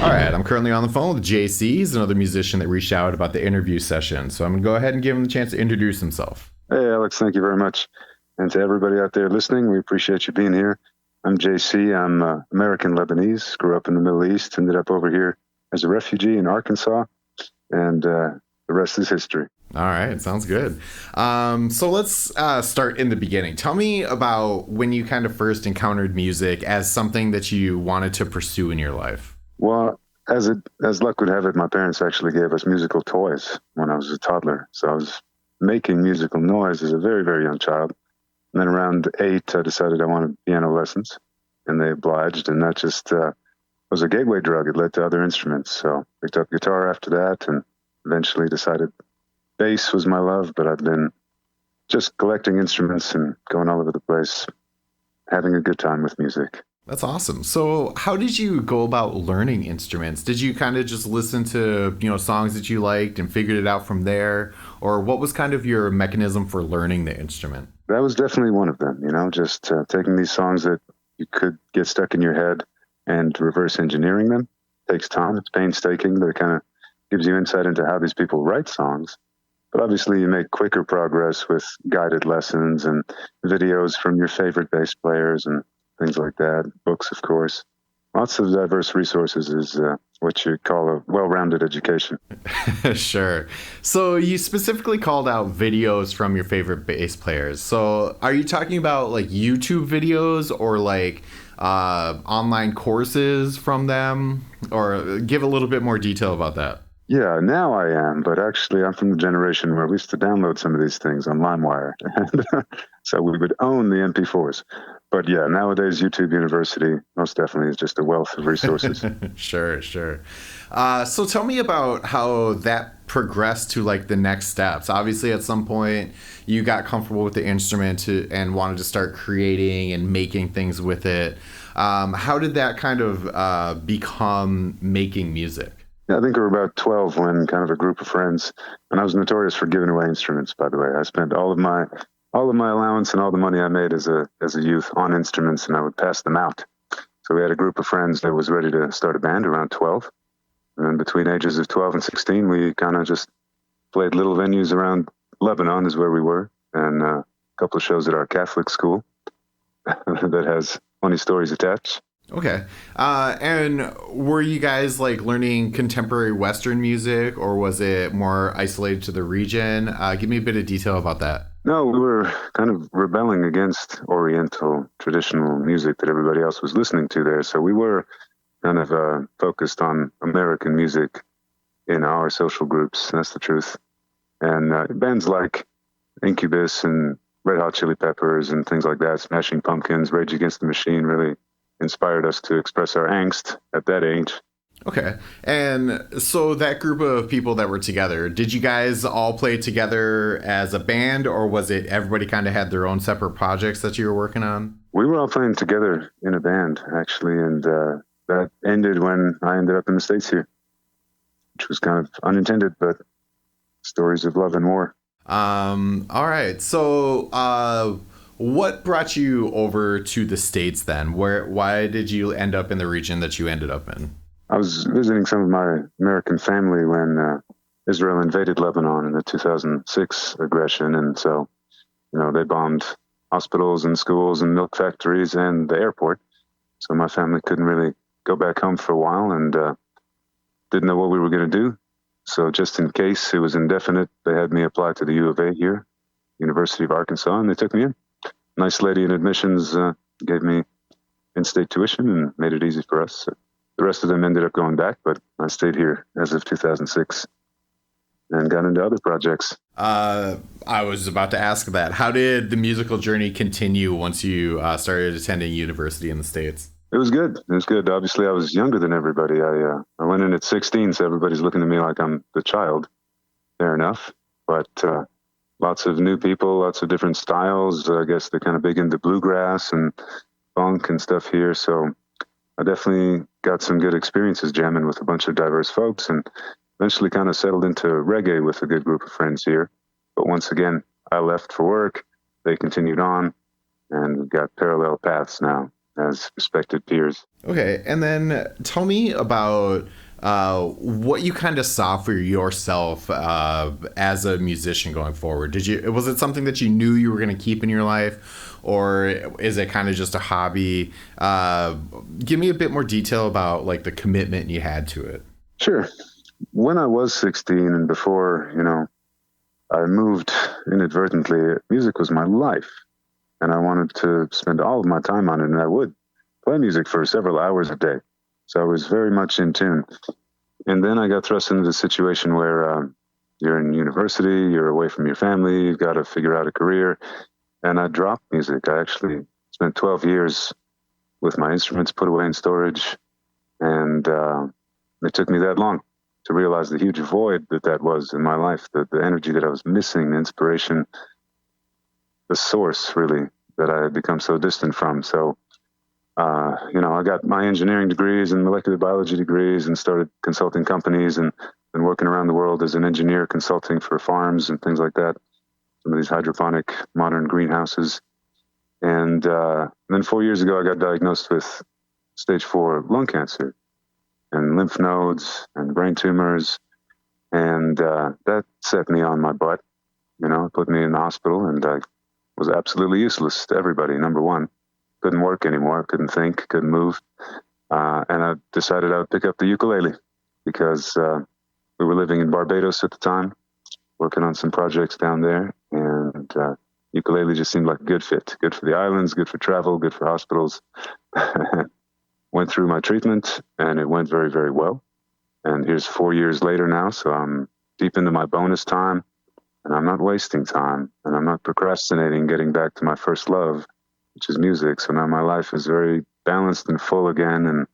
All right, I'm currently on the phone with JC. He's another musician that reached out about the interview session. So I'm going to go ahead and give him the chance to introduce himself. Hey, Alex, thank you very much. And to everybody out there listening, we appreciate you being here. I'm JC. I'm American Lebanese, grew up in the Middle East, ended up over here as a refugee in Arkansas, and the rest is history. All right, sounds good. So let's start in the beginning. Tell me about when you kind of first encountered music as something that you wanted to pursue in your life. Well, as luck would have it, my parents actually gave us musical toys when I was a toddler. So I was making musical noise as a very, very young child. And then around 8, I decided I wanted piano lessons, and they obliged. And that just was a gateway drug. It led to other instruments. So picked up guitar after that, and eventually decided bass was my love. But I've been just collecting instruments and going all over the place, having a good time with music. That's awesome. So how did you go about learning instruments? Did you kind of just listen to, songs that you liked and figured it out from there? Or what was kind of your mechanism for learning the instrument? That was definitely one of them, just taking these songs that you could get stuck in your head and reverse engineering them. It takes time. It's painstaking, but it kind of gives you insight into how these people write songs. But obviously you make quicker progress with guided lessons and videos from your favorite bass players and things like that. Books, of course. Lots of diverse resources is what you call a well-rounded education. Sure. So you specifically called out videos from your favorite bass players. So are you talking about like YouTube videos or like online courses from them? Or give a little bit more detail about that. Yeah, now I am, but actually I'm from the generation where we used to download some of these things on LimeWire. And so we would own the MP4s. But yeah, nowadays YouTube University most definitely is just a wealth of resources. Sure. So tell me about how that progressed to like the next steps. Obviously, at some point, you got comfortable with the instrument and wanted to start creating and making things with it. How did that kind of become making music? Yeah, I think we were about 12 when kind of a group of friends, and I was notorious for giving away instruments, by the way. I spent all of my allowance and all the money I made as a youth on instruments, and I would pass them out. So we had a group of friends that was ready to start a band around 12. And then between ages of 12 and 16, we kind of just played little venues around Lebanon is where we were, and a couple of shows at our Catholic school that has funny stories attached. Okay. And were you guys like learning contemporary Western music, or was it more isolated to the region? Give me a bit of detail about that. No, we were kind of rebelling against Oriental traditional music that everybody else was listening to there. So we were kind of focused on American music in our social groups. That's the truth. And bands like Incubus and Red Hot Chili Peppers and things like that, Smashing Pumpkins, Rage Against the Machine really inspired us to express our angst at that age. Okay. And so that group of people that were together, did you guys all play together as a band, or was it everybody kind of had their own separate projects that you were working on? We were all playing together in a band, actually, and that ended when I ended up in the States here, which was kind of unintended, but stories of love and war. All right. So, what brought you over to the States then? Why did you end up in the region that you ended up in? I was visiting some of my American family when Israel invaded Lebanon in the 2006 aggression. And so, they bombed hospitals and schools and milk factories and the airport. So my family couldn't really go back home for a while and didn't know what we were going to do. So just in case it was indefinite, they had me apply to the U of A here, University of Arkansas, and they took me in. Nice lady in admissions gave me in-state tuition and made it easy for us. So the rest of them ended up going back, but I stayed here as of 2006 and got into other projects. I was about to ask that. How did the musical journey continue once you started attending university in the States? It was good. It was good. Obviously, I was younger than everybody. I went in at 16, so everybody's looking at me like I'm the child. Fair enough. But lots of new people, lots of different styles. I guess they're kind of big into bluegrass and funk and stuff here. So I definitely got some good experiences jamming with a bunch of diverse folks and eventually kind of settled into reggae with a good group of friends here. But once again, I left for work. They continued on and we've got parallel paths now. as respected peers. Okay, and then tell me about what you kind of saw for yourself as a musician going forward. Was it something that you knew you were going to keep in your life, or is it kind of just a hobby? Give me a bit more detail about like the commitment you had to it. Sure. When I was 16 and before, I moved inadvertently, music was my life. And I wanted to spend all of my time on it, and I would play music for several hours a day. So I was very much in tune. And then I got thrust into the situation where you're in university, you're away from your family, you've got to figure out a career. And I dropped music. I actually spent 12 years with my instruments put away in storage. And it took me that long to realize the huge void that was in my life, the energy that I was missing, the inspiration, the source, really, that I had become so distant from. So, I got my engineering degrees and molecular biology degrees and started consulting companies and working around the world as an engineer consulting for farms and things like that, some of these hydroponic modern greenhouses. And then 4 years ago, I got diagnosed with stage 4 lung cancer and lymph nodes and brain tumors. And that set me on my butt, put me in the hospital, and I was absolutely useless to everybody, number one. Couldn't work anymore, couldn't think, couldn't move. And I decided I would pick up the ukulele because we were living in Barbados at the time, working on some projects down there. And ukulele just seemed like a good fit, good for the islands, good for travel, good for hospitals. Went through my treatment and it went very, very well. And here's 4 years later now, so I'm deep into my bonus time. And I'm not wasting time, and I'm not procrastinating getting back to my first love, which is music. So now my life is very balanced and full again, and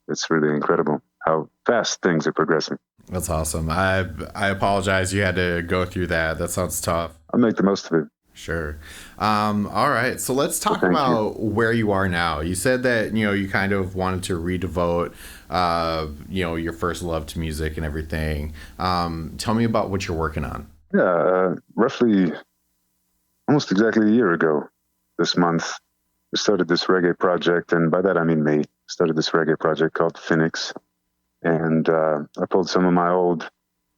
it's really incredible how fast things are progressing. That's awesome. I apologize you had to go through that. That sounds tough. I'll make the most of it. Sure. All right. So let's talk about where you are now. You said that, you kind of wanted to redevote, your first love to music and everything. Tell me about what you're working on. Yeah, roughly almost exactly a year ago this month, we started this reggae project, and by that I mean me, started this reggae project called Phoenix. And I pulled some of my old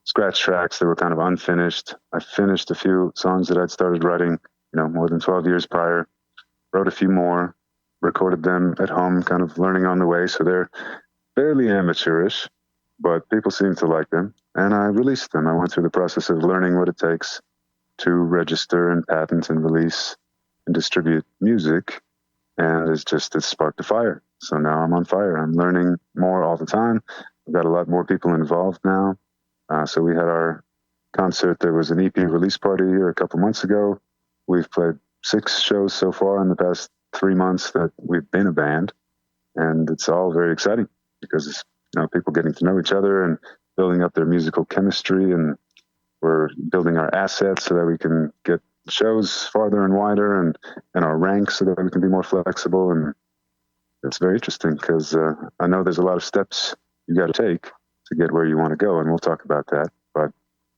scratch tracks that were kind of unfinished. I finished a few songs that I'd started writing, more than 12 years prior, wrote a few more, recorded them at home, kind of learning on the way. So they're fairly amateurish, but people seem to like them. And I released them. I went through the process of learning what it takes to register and patent and release and distribute music. And it sparked a fire. So now I'm on fire. I'm learning more all the time. We've got a lot more people involved now. So we had our concert. There was an EP release party here a couple months ago. We've played 6 shows so far in the past 3 months that we've been a band. And it's all very exciting because it's, people getting to know each other and building up their musical chemistry, and we're building our assets so that we can get shows farther and wider, and our ranks so that we can be more flexible. And it's very interesting because I know there's a lot of steps you got to take to get where you want to go, and we'll talk about that. But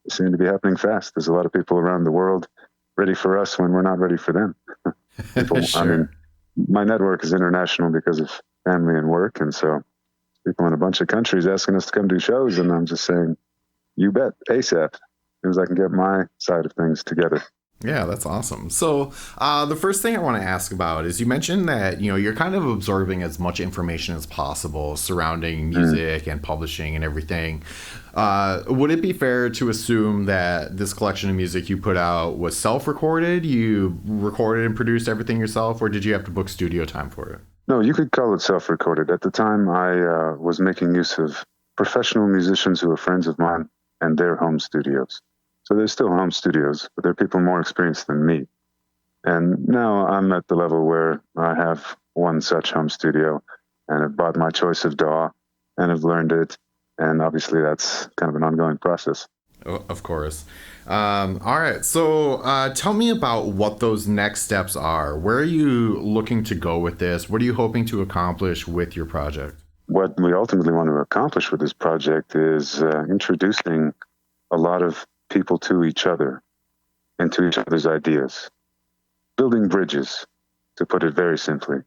it seems to be happening fast. There's a lot of people around the world ready for us when we're not ready for them. Sure. I mean, my network is international because of family and work, and so people in a bunch of countries asking us to come do shows, and I'm just saying, you bet, ASAP, as soon as I can get my side of things together. Yeah, that's awesome. So the first thing I want to ask about is you mentioned that, you're kind of absorbing as much information as possible surrounding music and publishing and everything. Would it be fair to assume that this collection of music you put out was self-recorded? You recorded and produced everything yourself, or did you have to book studio time for it? No, you could call it self-recorded. At the time, I was making use of professional musicians who are friends of mine and their home studios. So they're still home studios, but they're people more experienced than me. And now I'm at the level where I have one such home studio, and I've bought my choice of DAW, and I've learned it. And obviously that's kind of an ongoing process. Of course. All right. So tell me about what those next steps are. Where are you looking to go with this? What are you hoping to accomplish with your project? What we ultimately want to accomplish with this project is introducing a lot of people to each other and to each other's ideas, building bridges, to put it very simply.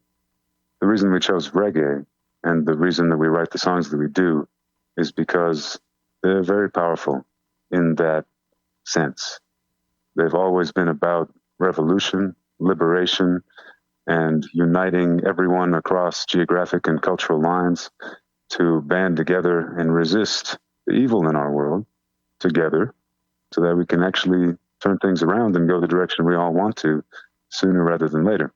the reason we chose reggae and the reason that we write the songs that we do is because they're very powerful in that sense. They've always been about revolution, liberation, and uniting everyone across geographic and cultural lines to band together and resist the evil in our world together so that we can actually turn things around and go the direction we all want to sooner rather than later.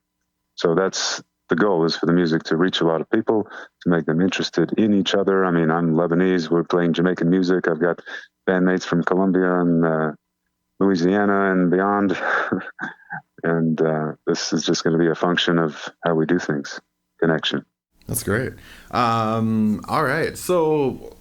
So that's the goal, is for the music to reach a lot of people, to make them interested in each other. I mean, I'm Lebanese. We're playing Jamaican music. I've got bandmates from Colombia and Louisiana and beyond. And this is just going to be a function of how we do things. Connection. That's great. All right. So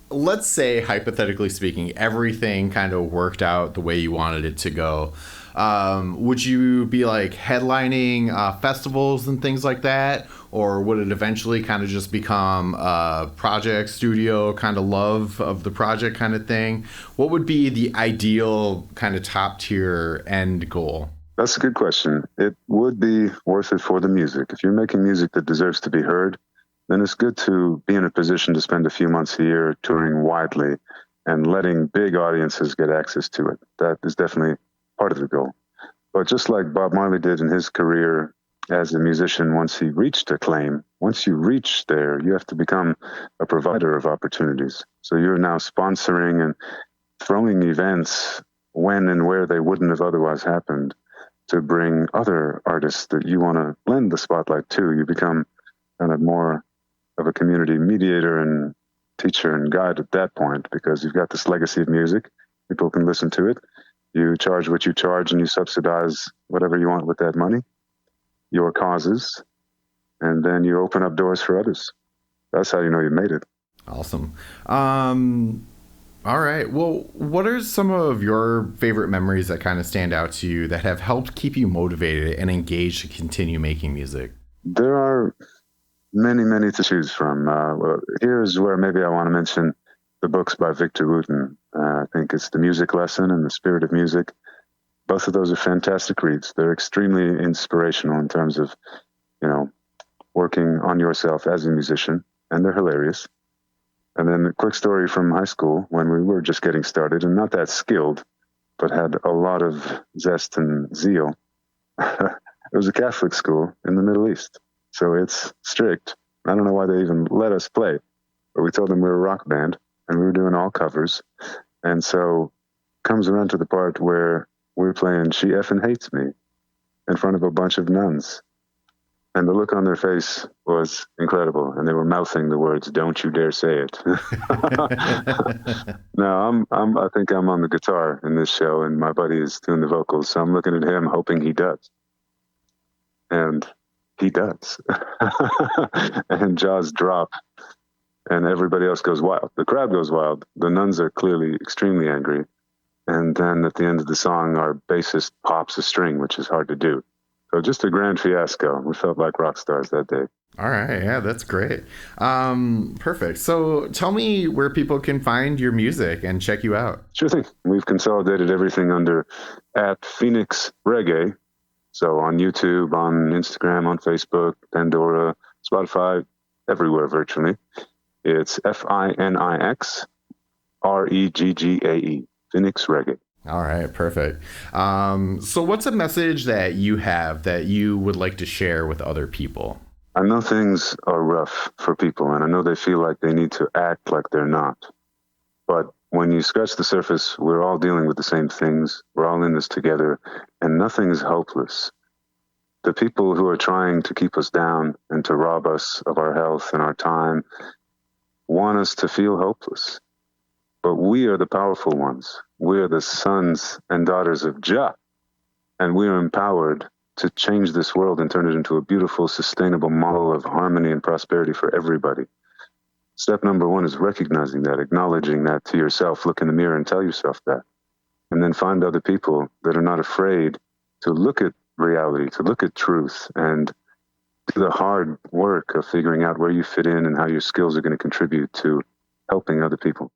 let's say, hypothetically speaking, everything kind of worked out the way you wanted it to go. Would you be like headlining festivals and things like that? Or would it eventually kind of just become a project, studio, kind of love of the project kind of thing? What would be the ideal kind of top tier end goal? That's a good question. It would be worth it for the music. If you're making music that deserves to be heard, then it's good to be in a position to spend a few months a year touring widely and letting big audiences get access to it. That is definitely part of the goal. But just like Bob Marley did in his career as a musician, once he reached acclaim, once you reach there, you have to become a provider of opportunities. So you're now sponsoring and throwing events when and where they wouldn't have otherwise happened to bring other artists that you want to lend the spotlight to. You become kind of more of a community mediator and teacher and guide at that point, because you've got this legacy of music. People can listen to it. You charge what you charge and you subsidize whatever you want with that money, your causes, and then you open up doors for others. That's how you know you made it. Awesome. All right. Well, what are some of your favorite memories that kind of stand out to you that have helped keep you motivated and engaged to continue making music? There are many, many to choose from. Well, here's where maybe I want to mention the books by Victor Wooten. I think it's The Music Lesson and The Spirit of Music. Both of those are fantastic reads. They're extremely inspirational in terms of, working on yourself as a musician, and they're hilarious. And then a quick story from high school when we were just getting started and not that skilled, but had a lot of zest and zeal. It was a Catholic school in the Middle East, so it's strict. I don't know why they even let us play, but we told them we were a rock band and we were doing all covers. And so comes around to the part where we're playing She Effin' Hates Me in front of a bunch of nuns. And the look on their face was incredible. And they were mouthing the words, "Don't you dare say it." Now, I think I'm on the guitar in this show, and my buddy is doing the vocals. So I'm looking at him, hoping he does. And he does. And jaws drop, and everybody else goes wild. The crowd goes wild. The nuns are clearly extremely angry. And then at the end of the song, our bassist pops a string, which is hard to do. So just a grand fiasco. We felt like rock stars that day. All right. Yeah, that's great. Perfect. So tell me where people can find your music and check you out. Sure thing. We've consolidated everything under @Phoenix Reggae. So on YouTube, on Instagram, on Facebook, Pandora, Spotify, everywhere virtually. It's FINIX REGGAE, Phoenix Reggae. All right, perfect. So what's a message that you have that you would like to share with other people? I know things are rough for people, and I know they feel like they need to act like they're not. But when you scratch the surface, we're all dealing with the same things. We're all in this together, and nothing is hopeless. The people who are trying to keep us down and to rob us of our health and our time want us to feel hopeless. But we are the powerful ones. We are the sons and daughters of Jah, and we are empowered to change this world and turn it into a beautiful, sustainable model of harmony and prosperity for everybody. Step number one is recognizing that, acknowledging that to yourself. Look in the mirror and tell yourself that. And then find other people that are not afraid to look at reality, to look at truth, and do the hard work of figuring out where you fit in and how your skills are going to contribute to helping other people.